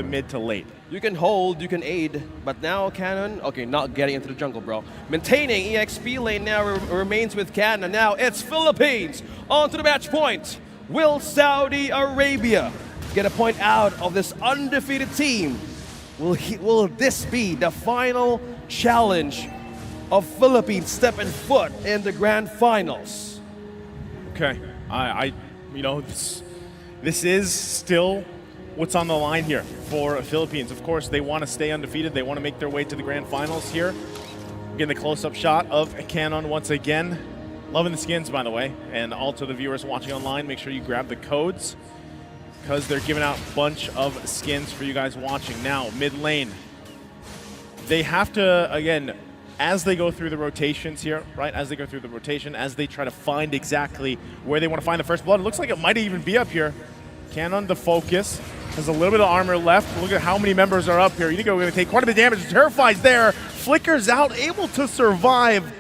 the mid to late. You can hold, you can aid, but now Cannon, okay, not getting into the jungle, bro. Maintaining EXP lane now remains with Cannon. Now it's Philippines onto the match point. Will Saudi Arabia get a point out of this undefeated team? Will this be the final challenge of Philippines stepping foot in the grand finals? Okay, you know, this is still what's on the line here for Philippines. Of course, they want to stay undefeated. They want to make their way to the grand finals here. Getting the close-up shot of Cannon once again. Loving the skins, by the way. And all to the viewers watching online, make sure you grab the codes because they're giving out a bunch of skins for you guys watching. Now, mid lane. They have to, again, as they go through the rotations here, right? As they go through the rotation, as they try to find exactly where they want to find the first blood, it looks like it might even be up here. Cannon, the focus, has a little bit of armor left. Look at how many members are up here. Unigo going to take quite a bit of damage. Terrifies there. Flickers out, able to survive.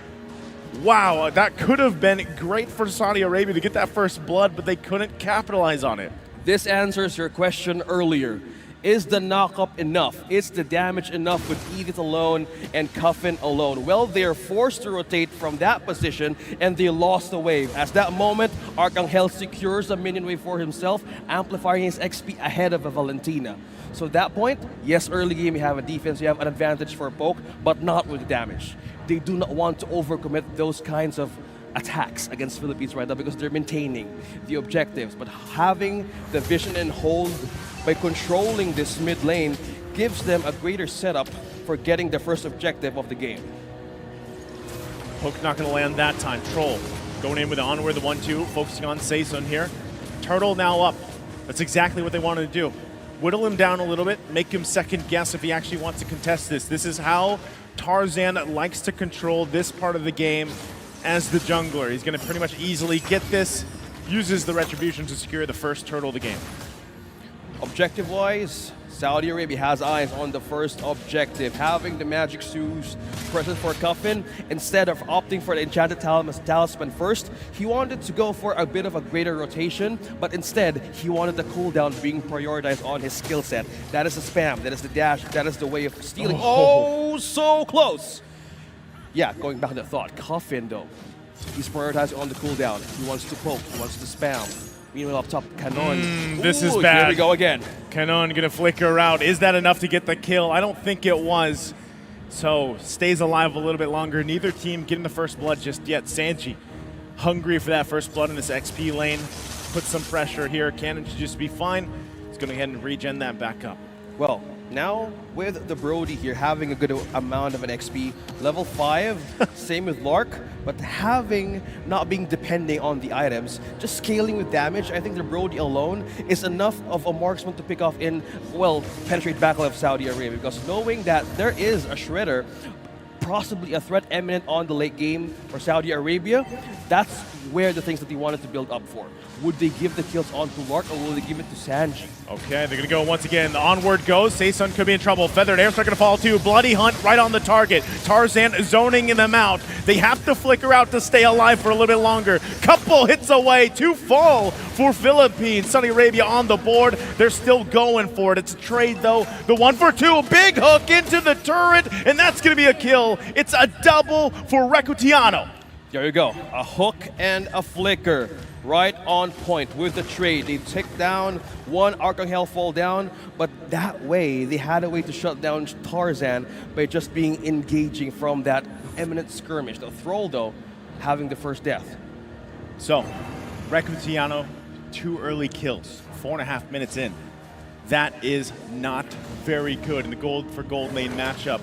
Wow, that could have been great for Saudi Arabia to get that first blood, but they couldn't capitalize on it. This answers your question earlier. Is the knock-up enough? Is the damage enough with Edith alone and Coffin alone? Well, they're forced to rotate from that position and they lost the wave. At that moment, Arcangel secures a minion wave for himself, amplifying his XP ahead of a Valentina. So at that point, yes, early game you have a defense, you have an advantage for poke, but not with the damage. They do not want to overcommit those kinds of attacks against Philippines right now because they're maintaining the objectives. But having the vision and hold by controlling this mid lane gives them a greater setup for getting the first objective of the game. Poke not going to land that time. Troll going in with the onward, the 1-2, focusing on Saison here. Turtle now up. That's exactly what they wanted to do. Whittle him down a little bit, make him second guess if he actually wants to contest this. This is how Tarzan likes to control this part of the game as the jungler. He's going to pretty much easily get this, uses the retribution to secure the first turtle of the game. Objective-wise, Saudi Arabia has eyes on the first objective, having the magic shoes present for Coffin. Instead of opting for the enchanted talisman first, he wanted to go for a bit of a greater rotation, but instead, he wanted the cooldown being prioritized on his skill set. That is the spam, that is the dash, that is the way of stealing. Oh, so close! Yeah, going back to the thought, Coffin though, he's prioritizing on the cooldown. He wants to poke, he wants to spam. Meanwhile, up top, Cannon. This is bad. Here we go again. Cannon going to flicker out. Is that enough to get the kill? I don't think it was. So, stays alive a little bit longer. Neither team getting the first blood just yet. Sanji, hungry for that first blood in this XP lane. Put some pressure here. Cannon should just be fine. He's going to go ahead and regen that back up. Well, now with the Brody here having a good amount of an XP, level 5, same with Lark, but not being depending on the items, just scaling with damage, I think the Brody alone is enough of a marksman to pick off in, well, penetrate backline of Saudi Arabia, because knowing that there is a Shredder, possibly a threat imminent on the late game for Saudi Arabia, that's where the things that they wanted to build up for. Would they give the kills onto Lark or will they give it to Sanji? Okay, they're going to go once again. Onward goes. Saison could be in trouble. Feathered Airstrike going to fall too. Bloody Hunt right on the target. Tarzan zoning them out. They have to flicker out to stay alive for a little bit longer. Couple hits away. 2 fall for Philippines. Saudi Arabia on the board. They're still going for it. It's a trade though. The 1-for-2. Big hook into the turret, and that's going to be a kill. It's a double for Recutiano. There you go. A hook and a flicker. Right on point with the trade. They took down one Arcangel fall down, but that way they had a way to shut down Tarzan by just being engaging from that imminent skirmish. The Thrall though, having the first death. So, Recutiano, 2 early kills, 4.5 minutes in. That is not very good in the gold for gold lane matchup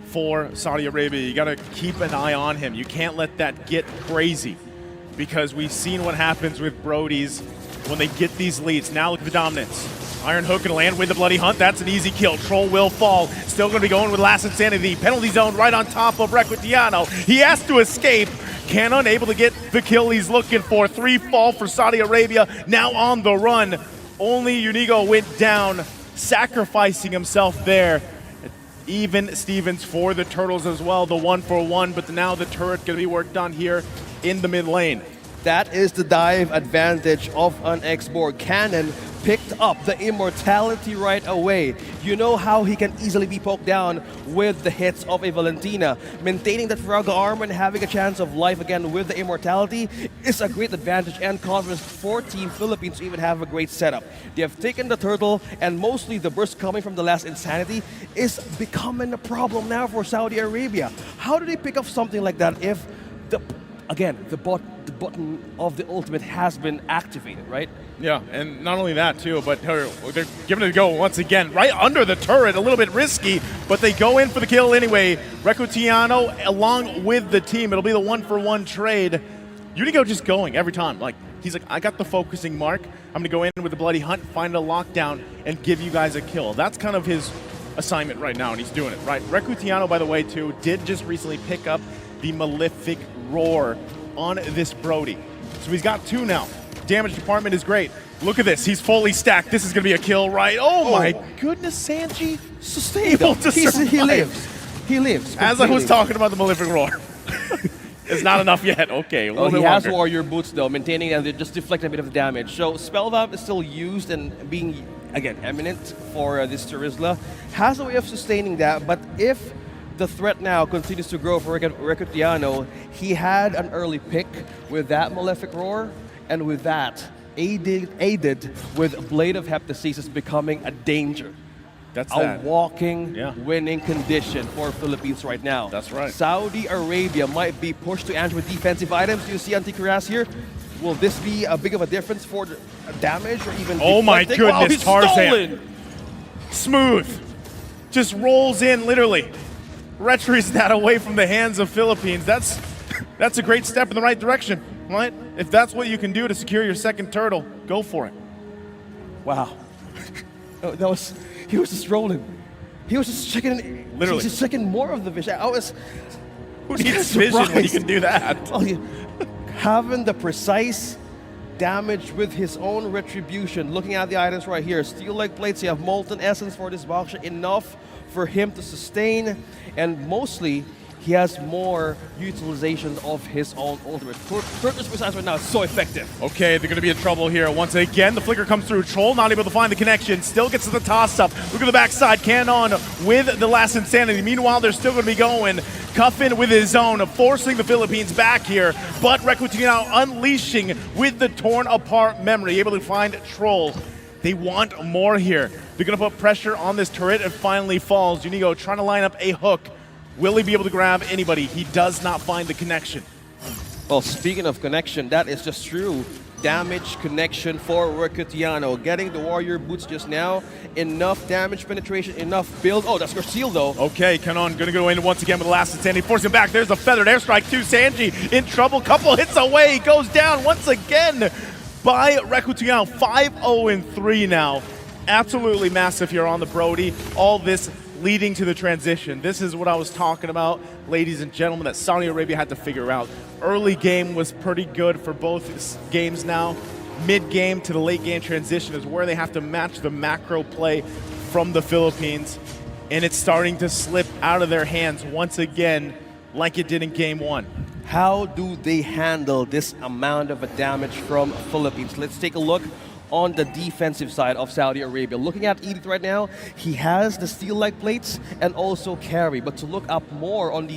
for Saudi Arabia. You gotta keep an eye on him. You can't let that get crazy, because we've seen what happens with Brodies when they get these leads. Now look at the dominance. Iron Hook and land with the Bloody Hunt. That's an easy kill. Troll will fall. Still going to be going with Last Insanity. Penalty zone right on top of Recutiano. He has to escape. Cannon able to get the kill he's looking for. 3 fall for Saudi Arabia. Now on the run. Only Unigo went down, sacrificing himself there. Even Stevens for the Turtles as well. The 1-for-1, but now the turret going to be worked on here in the mid lane. That is the dive advantage of an X-Borg. Cannon picked up the immortality right away. You know how he can easily be poked down with the hits of a Valentina. Maintaining that Firaga armor and having a chance of life again with the immortality is a great advantage and confidence for Team Philippines to even have a great setup. They have taken the turtle, and mostly the burst coming from the last Insanity is becoming a problem now for Saudi Arabia. How do they pick up something like that if, the button of the ultimate has been activated, right? Yeah, and not only that too, but they're giving it a go once again, right under the turret, a little bit risky, but they go in for the kill anyway. Recutiano along with the team, it'll be the 1-for-1 trade. Unigo just going every time, like, he's like, I got the focusing mark, I'm gonna go in with the Bloody Hunt, find a lockdown, and give you guys a kill. That's kind of his assignment right now, and he's doing it, right? Recutiano, by the way, too, did just recently pick up the Malefic Roar on this Brody. So he's got 2 now. Damage department is great. Look at this, he's fully stacked. This is gonna be a kill, right? Oh my goodness, Sanji. Sustained. Able to survive. He lives. He lives. As I was talking about the Malefic Roar. It's not enough yet. Okay, a little bit he has longer. warrior boots though, maintaining and they just deflect a bit of damage. So Spellvamp is still used and being, again, eminent for this Terizla. Has a way of sustaining that, but if the threat now continues to grow for Recutiano, he had an early pick with that Malefic Roar, and with that, aided with Blade of Heptasis becoming a danger. That's a walking Yeah. winning condition for Philippines right now. That's right. Saudi Arabia might be pushed to answer with defensive items. You see Anticuras here. Will this be a big of a difference for the damage or even Oh my deflecting? Wow, goodness, he's Tarzan. stolen! Smooth. Just rolls in, literally. Retries that away from the hands of Philippines. That's a great step in the right direction, right? If that's what you can do to secure your second turtle, go for it. Wow. He was just rolling. He was just checking. Literally. He's just checking more of the vision. Who needs vision when you can do that? Having the precise damage with his own retribution. Looking at the items right here. Steel-like plates, you have Molten Essence for this box. Enough for him to sustain. And mostly, he has more utilization of his own ultimate. Turkish missiles right now is so effective. Okay, they're going to be in trouble here. Once again, the flicker comes through. Troll not able to find the connection. Still gets to the toss-up. Look at the backside. Cannon with the last Insanity. Meanwhile, they're still going to be going. Cuffin with his own, forcing the Philippines back here. But Recutiano unleashing with the torn apart memory. Able to find Troll. They want more here. They're going to put pressure on this turret. It finally falls. Unigo trying to line up a hook. Will he be able to grab anybody? He does not find the connection. Well, speaking of connection, that is just true. Damage connection for Recutiano. Getting the warrior boots just now. Enough damage penetration, enough build. Oh, that's Garcil though. Okay, Canon gonna go in once again with the last Insanity. Forcing back. There's a feathered airstrike to Sanji. In trouble. Couple hits away. Goes down once again by Recutiano. 5-0-3 now. Absolutely massive here on the Brody. All this leading to the transition. This is what I was talking about, ladies and gentlemen, that Saudi Arabia had to figure out. Early game was pretty good for both games now. Mid-game to the late game transition is where they have to match the macro play from the Philippines. And it's starting to slip out of their hands once again like it did in game 1. How do they handle this amount of damage from Philippines? Let's take a look on the defensive side of Saudi Arabia. Looking at Edith right now, he has the steel-like plates and also carry. But to look up more on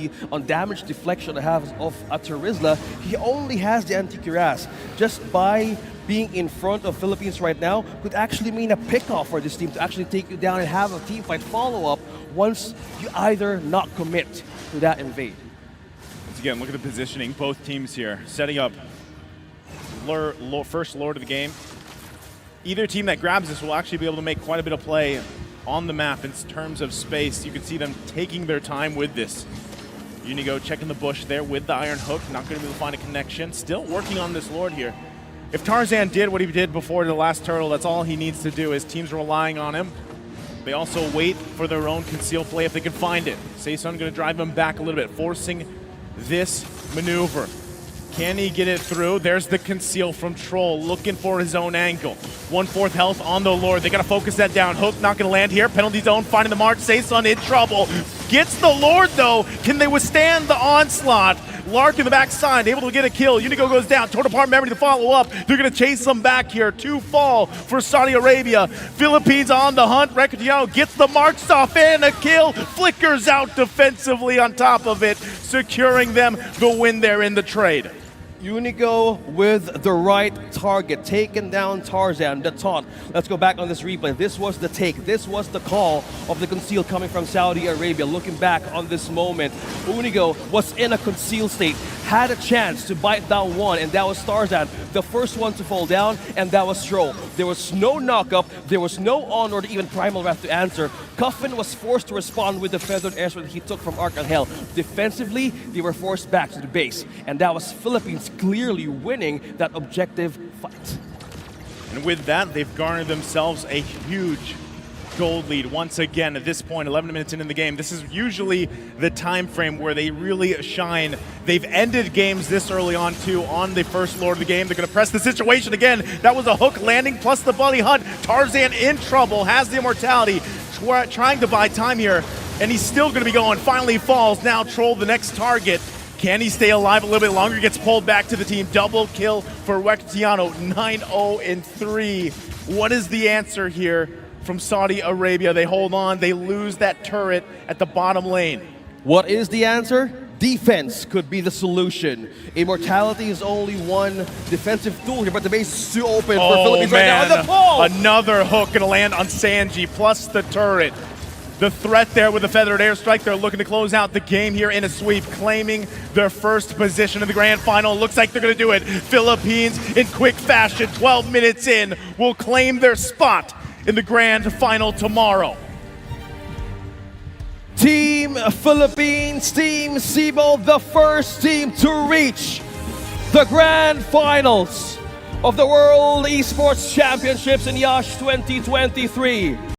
damage deflection of Terizla, he only has the Anticuras. Just by being in front of Philippines right now could actually mean a pick-off for this team to actually take you down and have a team fight follow-up once you either not commit to that invade. Once again, look at the positioning. Both teams here setting up first Lord of the game. Either team that grabs this will actually be able to make quite a bit of play on the map in terms of space. You can see them taking their time with this. Unigo checking the bush there with the Iron Hook. Not going to be able to find a connection. Still working on this Lord here. If Tarzan did what he did before the last turtle, that's all he needs to do. His team's relying on him. They also wait for their own conceal play if they can find it. Saison going to drive him back a little bit, forcing this maneuver. Can he get it through? There's the conceal from Troll, looking for his own angle. 1/4 health on the Lord. They got to focus that down. Hook not going to land here. Penalty zone, finding the mark. Saison in trouble. Gets the Lord, though. Can they withstand the onslaught? Lark in the backside, able to get a kill. Unigo goes down. Torn apart memory to follow up. They're going to chase them back here. 2 fall for Saudi Arabia. Philippines on the hunt. Recordillano gets the marks off and a kill. Flickers out defensively on top of it, securing them the win there in the trade. Unigo with the right target, taking down Tarzan, the taunt. Let's go back on this replay. This was the take. This was the call of the conceal coming from Saudi Arabia. Looking back on this moment, Unigo was in a concealed state, had a chance to bite down one, and that was Tarzan, the first one to fall down, and that was Stroll. There was no knockup, there was no Honor, even Primal Wrath to answer. Cuffin was forced to respond with the feathered airstrike that he took from Arcangel. Defensively, they were forced back to the base, and that was Philippines clearly winning that objective fight. And with that, they've garnered themselves a huge gold lead once again at this point, 11 minutes in the game. This is usually the time frame where they really shine. They've ended games this early on too on the first lord of the game. They're going to press the situation again. That was a hook landing plus the bunny hunt. Tarzan in trouble, has the immortality, trying to buy time here, and he's still going to be going. Finally falls, now Troll the next target. Can he stay alive a little bit longer? Gets pulled back to the team. Double kill for Recordillano, 9-0-3. What is the answer here from Saudi Arabia? They hold on, they lose that turret at the bottom lane. What is the answer? Defense could be the solution. Immortality is only one defensive tool here, but the base is too open for Philippines right now. And the pull! Another hook gonna land on Sanji, plus the turret. The threat there with the feathered airstrike. They're looking to close out the game here in a sweep, claiming their first position in the grand final. Looks like they're going to do it. Philippines, in quick fashion, 12 minutes in, will claim their spot in the grand final tomorrow. Team Philippines, Team Cebu, the first team to reach the grand finals of the World Esports Championships in Yash 2023.